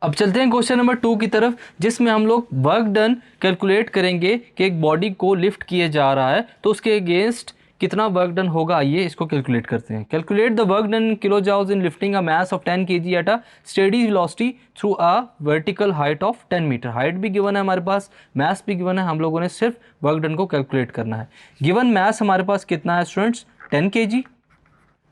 अब चलते हैं क्वेश्चन नंबर 2 की तरफ, जिसमें हम लोग वर्क डन कैलकुलेट करेंगे कि एक बॉडी को लिफ्ट किया जा रहा है तो उसके अगेंस्ट कितना वर्क डन होगा। आइए इसको कैलकुलेट करते हैं। Calculate the work done in kilo joules in lifting a mass of 10 kg at a steady velocity through a vertical height of 10 metre. Height भी गिवन है हमारे पास, मास भी गिवन है, हम लोगों ने सिर्फ वर्क डन को कैलकुलेट करना है। गिवन मास हमारे पास कितना है students, 10 kg।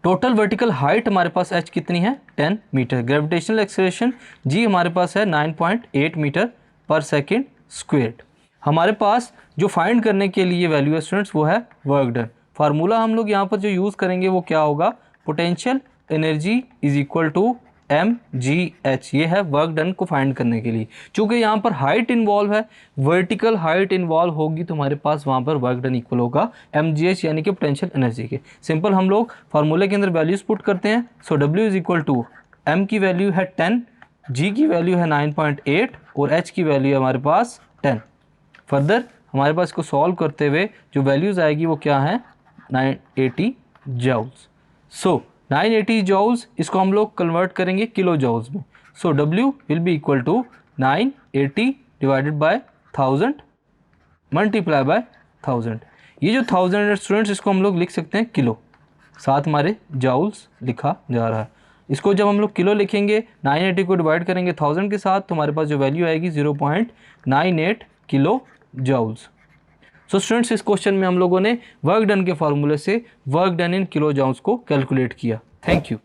Total vertical height हमारे पास h कितनी है, 10 मीटर। ग्रेविटेशनल एक्सेलरेशन g हमारे पास है 9.8 मीटर पर सेकेंड स्क्वेयर्ड। हमारे पास जो फाइंड करने के लिए वैल्यू है स्टूडेंट्स वो है वर्क डन। फार्मूला हम लोग यहाँ पर जो यूज़ करेंगे वो क्या होगा, potential energy is equal to mgh। ये है वर्क डन को फाइंड करने के लिए। चूँकि यहाँ पर हाइट इन्वॉल्व है, वर्टिकल हाइट इन्वॉल्व होगी, तो हमारे पास वहाँ पर वर्क डन इक्वल होगा mgh यानी कि पोटेंशियल एनर्जी के। सिंपल हम लोग फार्मूले के अंदर वैल्यूज पुट करते हैं। So w is equal to m की वैल्यू है 10, g की वैल्यू है 9.8 और h की वैल्यू है हमारे पास 10। फर्दर हमारे पास इसको सॉल्व करते हुए जो वैल्यूज़ आएगी वो क्या है, 980 जॉउल्स। सो 980 जॉउल्स, इसको हम लोग कन्वर्ट करेंगे किलो जॉउल्स में। So W will be equal to 980 divided by 1000 multiply by 1000। ये जो 1000 है स्टूडेंट्स, इसको हम लोग लिख सकते हैं किलो, साथ हमारे जॉउल्स लिखा जा रहा है। इसको जब हम लोग किलो लिखेंगे, 980 को डिवाइड करेंगे 1000 के साथ, तो हमारे पास जो वैल्यू आएगी 0.98 किलो जॉउल्स। सो स्टूडेंट्स, इस क्वेश्चन में हम लोगों ने वर्क डन के फार्मूले से वर्क डन इन किलो जॉउल्स को कैलकुलेट किया। Thank you.